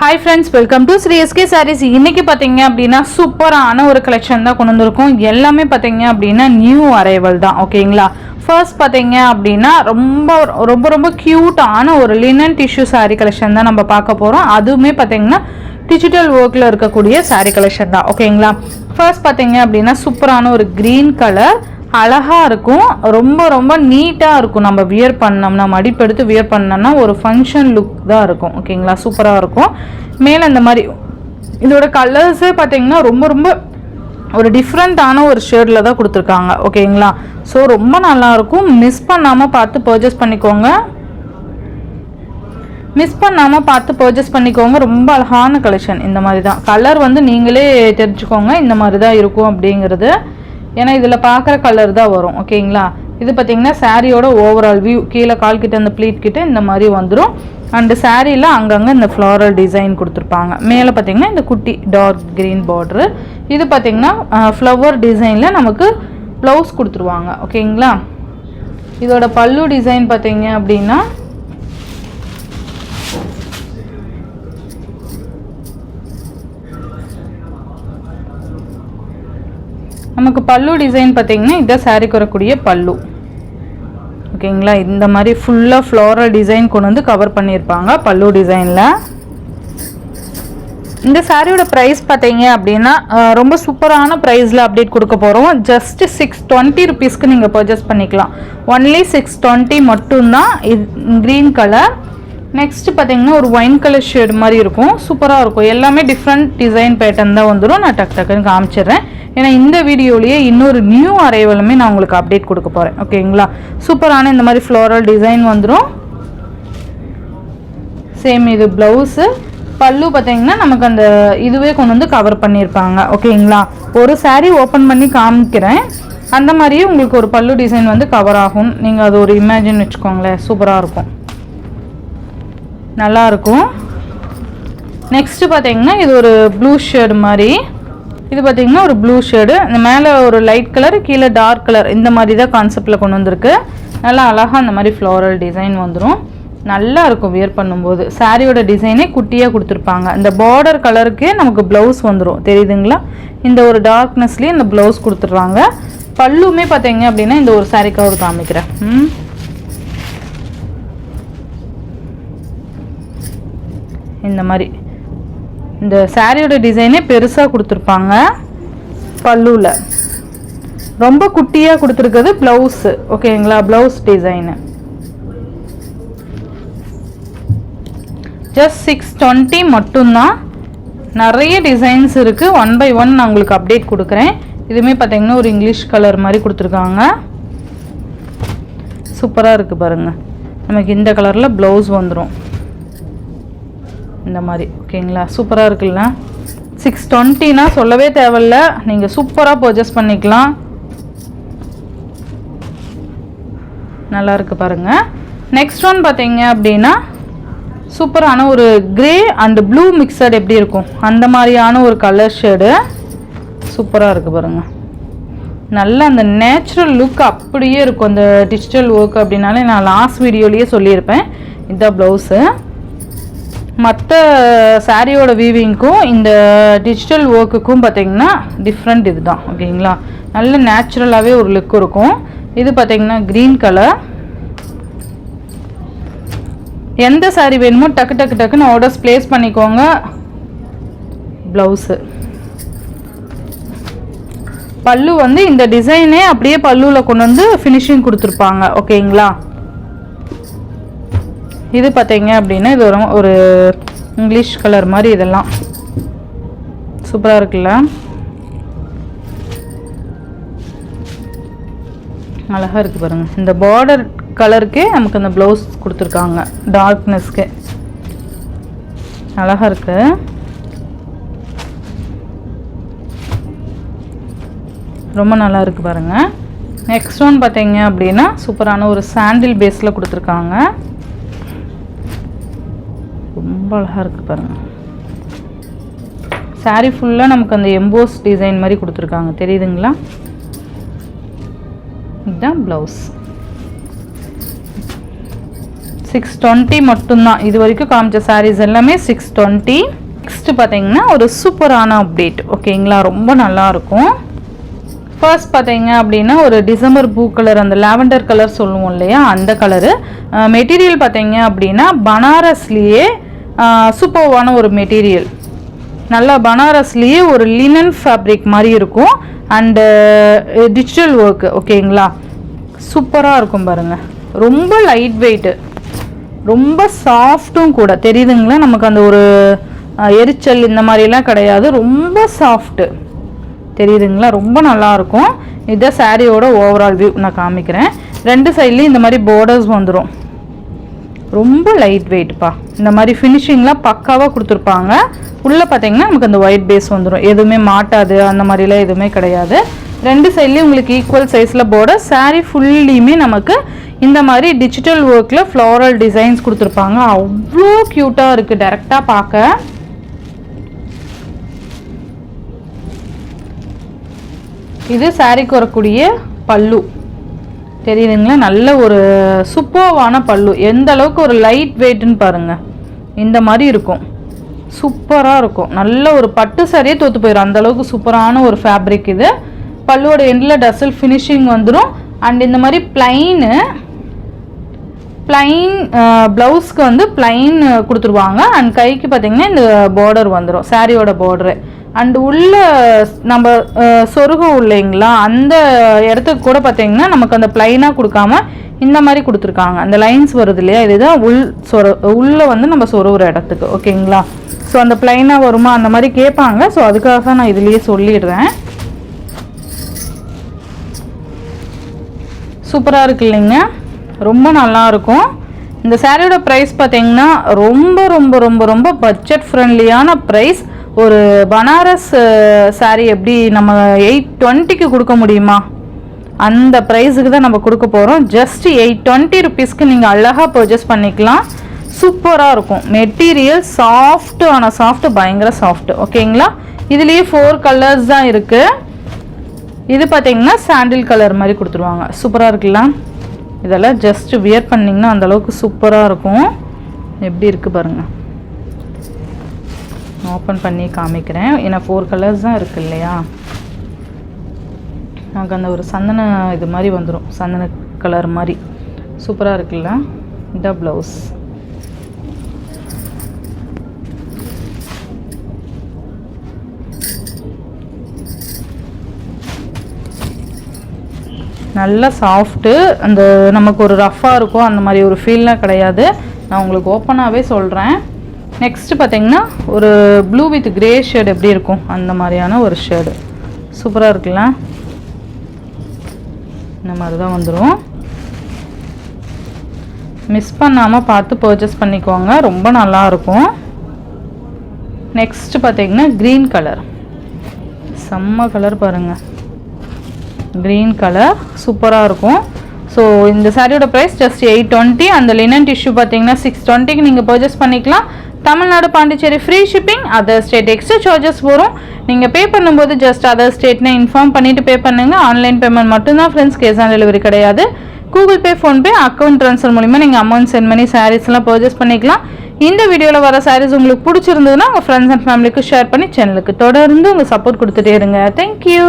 Hi friends, welcome to Sri SK Sarees. இன்னைக்கு பாத்தீங்க அப்படினா சூப்பரான ஒரு கலெக்ஷன் தான் கொண்டு வந்திருக்கோம். எல்லாமே பாத்தீங்க அப்படினா நியூ அரைவல் தான். ஓகேங்களா? ஃபர்ஸ்ட் பாத்தீங்க அப்படினா ரொம்ப கியூட்டான ஒரு லினன் டிஷ்யூ saree கலெக்ஷன் தான் நம்ம பார்க்க போறோம். அதுவுமே பாத்தீங்கன்னா டிஜிட்டல் ஒர்க்ல இருக்கக்கூடிய saree கலெக்ஷன் தான். ஓகேங்களா? ஃபர்ஸ்ட் பாத்தீங்க அப்படினா சூப்பரான ஒரு green கலர் அழகா இருக்கும். ரொம்ப நீட்டா இருக்கும். நம்ம வியர் பண்ணோம்னா மடிப்பெடுத்து வியர் பண்ணோம்னா ஒரு ஃபங்க்ஷன் லுக் தான் இருக்கும். ஓகேங்களா? சூப்பரா இருக்கும். மேல இந்த மாதிரி இதோட கலர்ஸே பாத்தீங்கன்னா ரொம்ப ஒரு டிஃப்ரெண்டான ஒரு ஷேட்ல தான் கொடுத்துருக்காங்க. ஓகேங்களா? ஸோ ரொம்ப நல்லா இருக்கும். மிஸ் பண்ணாம பார்த்து பர்ச்சேஸ் பண்ணிக்கோங்க. ரொம்ப அழகான கலெக்ஷன். இந்த மாதிரி தான் கலர் வந்து நீங்களே தெரிஞ்சுக்கோங்க. இந்த மாதிரி தான் இருக்கும் அப்படிங்கிறது. ஏன்னா இதில் பார்க்குற கலர் தான் வரும். ஓகேங்களா? இது பார்த்தீங்கன்னா சாரியோட ஓவரால் வியூ கீழே கால் கிட்ட இந்த ப்ளீட் கிட்ட இந்த மாதிரி வந்துடும். அண்டு சாரியில் அங்கங்கே இந்த ஃப்ளாரல் டிசைன் கொடுத்துருப்பாங்க. மேலே பார்த்தீங்கன்னா இந்த குட்டி டார்க் க்ரீன் பார்டரு. இது பார்த்தீங்கன்னா ஃப்ளவர் டிசைனில் நமக்கு ப்ளவுஸ் கொடுத்துருவாங்க. ஓகேங்களா? இதோட பல்லு டிசைன் பார்த்தீங்க அப்படின்னா நமக்கு பல்லு டிசைன் பார்த்தீங்கன்னா இதான் சாரிக்கு வரக்கூடிய பல்லு. ஓகேங்களா? இந்த மாதிரி ஃபுல்லாக ஃப்ளாரல் டிசைன் கொண்டு வந்து கவர் பண்ணியிருப்பாங்க பல்லு டிசைனில். இந்த சாரியோட ப்ரைஸ் பார்த்தீங்க அப்படின்னா ரொம்ப சூப்பரான ப்ரைஸில் அப்டேட் கொடுக்க போகிறோம். ஜஸ்ட் 620 ருபீஸ்க்கு நீங்கள் பர்ச்சேஸ் பண்ணிக்கலாம். ஒன்லி 620 மட்டும்தான். இது க்ரீன் கலர். நெக்ஸ்ட் பார்த்தீங்கன்னா ஒரு ஒயின் கலர் ஷேட் மாதிரி இருக்கும். சூப்பராக இருக்கும். எல்லாமே டிஃப்ரெண்ட் டிசைன் பேட்டர்ன் தான் வந்துடும். நான் டக்குன்னு காமிச்சிடுறேன். ஏன்னா இந்த வீடியோலேயே இன்னொரு நியூ அரைவலுமே நான் உங்களுக்கு அப்டேட் கொடுக்க போகிறேன். ஓகேங்களா? சூப்பரான இந்த மாதிரி ஃப்ளோரல் டிசைன் வந்துடும். சேம் இது ப்ளவுஸு. பல்லு பார்த்தீங்கன்னா நமக்கு அந்த இதுவே கொண்டு வந்து கவர் பண்ணியிருப்பாங்க. ஓகேங்களா? ஒரு சாரீ ஓப்பன் பண்ணி காமிக்கிறேன். அந்த மாதிரியே உங்களுக்கு ஒரு பல்லு டிசைன் வந்து கவர் ஆகும். நீங்கள் அது ஒரு இமேஜின் வச்சுக்கோங்களேன். சூப்பராக இருக்கும். நல்லாயிருக்கும். நெக்ஸ்ட்டு பார்த்தீங்கன்னா இது ஒரு ப்ளூ ஷேடு மாதிரி. இது பார்த்தீங்கன்னா ஒரு ப்ளூ ஷேடு. இந்த மேலே ஒரு லைட் கலர் கீழே டார்க் கலர் இந்த மாதிரி தான் கான்செப்டில் கொண்டு வந்திருக்கு. நல்லா அழகாக அந்த மாதிரி ஃப்ளோரல் டிசைன் வந்துடும். நல்லா இருக்கும் வியர் பண்ணும்போது. சாரியோட டிசைனே குட்டியாக கொடுத்துருப்பாங்க. இந்த பார்டர் கலருக்கே நமக்கு ப்ளவுஸ் வந்துடும். தெரியுதுங்களா? இந்த ஒரு டார்க்னஸ்லேயே இந்த ப்ளவுஸ் கொடுத்துட்றாங்க. பல்லுமே பார்த்தீங்க அப்படின்னா இந்த ஒரு சாரிக்காக காமிக்கிறேன். இந்த மாதிரி இந்த சாரியோட டிசைனே பெருசாக கொடுத்துருப்பாங்க. பல்லுவில் ரொம்ப குட்டியாக கொடுத்துருக்குது ப்ளவுஸு. ஓகேங்களா? ப்ளவுஸ் டிசைனு ஜஸ்ட் 620 மட்டும்தான். நிறைய டிசைன்ஸ் இருக்குது. 1 by 1 நான் உங்களுக்கு அப்டேட் கொடுக்குறேன். இதுவுமே பார்த்தீங்கன்னா ஒரு இங்கிலீஷ் கலர் மாதிரி கொடுத்துருக்காங்க. சூப்பராக இருக்குது பாருங்கள். நமக்கு இந்த கலரில் ப்ளவுஸ் வந்துடும் இந்த மாதிரி. ஓகேங்களா? சூப்பராக இருக்குல்ல? 620னா சொல்லவே தேவையில்ல. நீங்கள் சூப்பராக பர்ச்சேஸ் பண்ணிக்கலாம். நல்லா இருக்குது பாருங்கள். நெக்ஸ்ட் ஒன் பார்த்தீங்க அப்படின்னா சூப்பரான ஒரு கிரே அண்ட் ப்ளூ மிக்சட் எப்படி இருக்கும் அந்த மாதிரியான ஒரு கலர் ஷேடு. சூப்பராக இருக்குது பாருங்கள். நல்லா அந்த நேச்சுரல் லுக் அப்படியே இருக்கும். இந்த டிஜிட்டல் ஒர்க் அப்படின்னாலே நான் லாஸ்ட் வீடியோலேயே சொல்லியிருப்பேன். இதுதான் ப்ளவுஸு. மற்ற சாரியோட வீவிங்க்கும் இந்த டிஜிட்டல் ஒர்க்குக்கும் பார்த்தீங்கன்னா டிஃப்ரெண்ட் இது தான். ஓகேங்களா? நல்ல நேச்சுரலாகவே ஒரு லுக் இருக்கும். இது பார்த்தீங்கன்னா க்ரீன் கலர். எந்த சாரீ வேணுமோ டக்குன்னு ஆர்டர்ஸ் ப்ளேஸ் பண்ணிக்கோங்க. ப்ளவுஸு பல்லு வந்து இந்த டிசைனே அப்படியே பல்லுவில் கொண்டு வந்து ஃபினிஷிங் கொடுத்துருப்பாங்க. ஓகேங்களா? இது பார்த்தீங்க அப்படின்னா இது ஒரு இங்கிலீஷ் கலர் மாதிரி. இதெல்லாம் சூப்பராக இருக்குல்ல? அழகாக இருக்குது பாருங்கள். இந்த பார்டர் கலருக்கே நமக்கு அந்த ப்ளவுஸ் கொடுத்துருக்காங்க. டார்க்னஸ்க்கு அழகாக இருக்குது. ரொம்ப நல்லா இருக்குது பாருங்கள். நெக்ஸ்ட் ஒன் பார்த்தீங்க அப்படின்னா சூப்பரான ஒரு சாண்டில் பேஸில் கொடுத்துருக்காங்க. ரொம்ப அழகாக இருக்குது பாருங்கள். சாரீ ஃபுல்லாக நமக்கு அந்த எம்போஸ் டிசைன் மாதிரி கொடுத்துருக்காங்க. தெரியுதுங்களா? இதுதான் ப்ளவுஸ். 620 மட்டும்தான். இது வரைக்கும் காமிச்ச சாரீஸ் எல்லாமே 620. நெக்ஸ்ட் பார்த்தீங்கன்னா ஒரு சூப்பரான அப்டேட். ஓகேங்களா, ரொம்ப நல்லா இருக்கும். ஃபர்ஸ்ட் பார்த்தீங்க அப்படின்னா ஒரு டிசம்பர் பூ கலர், அந்த லாவெண்டர் கலர் சொல்லுவோம் இல்லையா, அந்த கலரு. மெட்டீரியல் பார்த்தீங்க அப்படின்னா பனாரஸ்லேயே சூப்பர்வான ஒரு மெட்டீரியல். நல்லா பனாரஸ்லேயே ஒரு லினன் ஃபேப்ரிக் மாதிரி இருக்கும். And digital work. ஓகேங்களா, சூப்பராக இருக்கும் பாருங்கள். ரொம்ப லைட் வெயிட்டு, ரொம்ப சாஃப்ட்டும் கூட. தெரியுதுங்களா, நமக்கு அந்த ஒரு எரிச்சல் இந்த மாதிரிலாம் கிடையாது. ரொம்ப சாஃப்ட்டு தெரியுதுங்களா, ரொம்ப நல்லாயிருக்கும். இதுதான் சாரியோட ஓவரால் வியூ நான் காமிக்கிறேன். ரெண்டு சைட்லேயும் இந்த மாதிரி பார்டர்ஸ் வந்துடும். ரொம்ப லைட் வெயிட்ப்பா. இந்த மாதிரி ஃபினிஷிங்லாம் பக்காவாக கொடுத்துருப்பாங்க. உள்ளே பார்த்தீங்கன்னா நமக்கு அந்த ஒயிட் பேஸ் வந்துடும். எதுவுமே மாட்டாது, அந்த மாதிரிலாம் எதுவுமே கிடையாது. ரெண்டு சைட்லேயும் உங்களுக்கு ஈக்குவல் சைஸில் பார்டர். சாரீ ஃபுல்லியுமே நமக்கு இந்த மாதிரி டிஜிட்டல் ஒர்க்கில் ஃப்ளோரல் டிசைன்ஸ் கொடுத்துருப்பாங்க. அவ்வளோ க்யூட்டாக இருக்குது டேரெக்டாக பார்க்க. இது சாரீக்கு வரக்கூடிய பல்லு. தெரியுதுங்களா, நல்ல ஒரு சூப்பர்வான பல்லு. எந்த அளவுக்கு ஒரு லைட் வெயிட்னு பாருங்கள். இந்த மாதிரி இருக்கும், சூப்பராக இருக்கும். நல்ல ஒரு பட்டு சாரியே தோற்று போயிடும், அந்த அளவுக்கு சூப்பரான ஒரு ஃபேப்ரிக் இது. பல்லுவோட எண்டில் டசல் ஃபினிஷிங் வந்துடும். அண்ட் இந்த மாதிரி பிளைன் ப்ளவுஸ்க்கு வந்து பிளைன் கொடுத்துருவாங்க. அண்ட் கைக்கு பார்த்தீங்கன்னா இந்த பார்டர் வந்துடும், சாரியோட பார்டரு. அண்டு உள்ள நம்ம சொருகம் இல்லைங்களா, அந்த இடத்துக்கு கூட பார்த்தீங்கன்னா நமக்கு அந்த பிளைனாக கொடுக்காம இந்த மாதிரி கொடுத்துருக்காங்க. அந்த லைன்ஸ் வருது இல்லையா, இதுதான் உள்ளே வந்து நம்ம சொருகிற இடத்துக்கு. ஓகேங்களா, ஸோ அந்த பிளைனாக வருமா அந்த மாதிரி கேட்பாங்க. ஸோ அதுக்காக தான் நான் இதுலேயே சொல்லிடுறேன். சூப்பராக இருக்கு இல்லைங்க, ரொம்ப நல்லாயிருக்கும். இந்த சாரியோட ப்ரைஸ் பார்த்தீங்கன்னா ரொம்ப ரொம்ப ரொம்ப ரொம்ப பட்ஜெட் ஃப்ரெண்ட்லியான ப்ரைஸ். ஒரு பனாரஸ் சாரீ எப்படி நம்ம 820க்கு கொடுக்க முடியுமா, அந்த ப்ரைஸுக்கு தான் நம்ம கொடுக்க போகிறோம். ஜஸ்ட் 820 ருபீஸ்க்கு நீங்கள் அழகாக பர்ச்சேஸ் பண்ணிக்கலாம். சூப்பராக இருக்கும். மெட்டீரியல் சாஃப்ட்டு, ஆனால் சாஃப்ட்டு பயங்கர சாஃப்ட்டு. ஓகேங்களா, இதுலேயே 4 கலர்ஸ் தான் இருக்குது. இது பார்த்தீங்கன்னா சாண்டில் கலர் மாதிரி கொடுத்துருவாங்க. சூப்பராக இருக்குல்ல, இதெல்லாம் ஜஸ்ட் வியர் பண்ணிங்கன்னா அந்தளவுக்கு சூப்பராக இருக்கும். எப்படி இருக்குது பாருங்கள், ஓப்பன் பண்ணி காமிக்கிறேன். ஏன்னா 4 கலர்ஸ் தான் இருக்குது இல்லையா. நமக்கு அந்த ஒரு சந்தன இது மாதிரி வந்துடும், சந்தன கலர் மாதிரி. சூப்பராக இருக்குல்ல. இந்த ப்ளவுஸ் நல்லா சாஃப்ட்டு. அந்த நமக்கு ஒரு ரஃப்பாக இருக்கும் அந்த மாதிரி ஒரு ஃபீல்லாம் கிடையாது. நான் உங்களுக்கு ஓப்பனாகவே சொல்கிறேன். நெக்ஸ்ட்டு பார்த்தீங்கன்னா ஒரு ப்ளூ வித் கிரே ஷேடு எப்படி இருக்கும் அந்த மாதிரியான ஒரு ஷேடு. சூப்பராக இருக்குல்ல, இந்த மாதிரி தான் வந்துடும். மிஸ் பண்ணாமல் பார்த்து பர்ச்சேஸ் பண்ணிக்கோங்க, ரொம்ப நல்லாயிருக்கும். நெக்ஸ்ட்டு பார்த்தீங்கன்னா க்ரீன் கலர், செம்ம கலர் பாருங்கள். க்ரீன் கலர் சூப்பராக இருக்கும். ஸோ இந்த சாரியோட ப்ரைஸ் ஜஸ்ட் 820. அந்த லினன் டிஷ்யூ பார்த்தீங்கன்னா 620க்கு நீங்கள் பர்ச்சேஸ் பண்ணிக்கலாம். Tamil Nadu Pondicherry free shipping. Other state extra charges வரும். நீங்கள் பே பண்ணும்போது ஜஸ்ட் அதர் ஸ்டேட்னு இன்ஃபார்ம் பண்ணிவிட்டு பே பண்ணுங்கள். ஆன்லைன் பேமெண்ட் மட்டும்தான் ஃப்ரெண்ட்ஸ், கேஷ் ஆன் டெலிவரி கிடையாது. Google Pay, PhonePe, account transfer மூலிமா நீங்கள் அமௌண்ட் சென்ட் பண்ணி சாரீஸ்லாம் பர்ச்சேஸ் பண்ணிக்கலாம். இந்த வீடியோவில் வர சாரீஸ் உங்களுக்கு பிடிச்சிருந்ததுன்னா உங்கள் ஃப்ரெண்ட்ஸ் அண்ட் ஃபேமிலிக்கு ஷேர் பண்ணி சேனலுக்கு தொடர்ந்து உங்கள் சப்போர்ட் கொடுத்துட்டே இருங்க. தேங்க்யூ.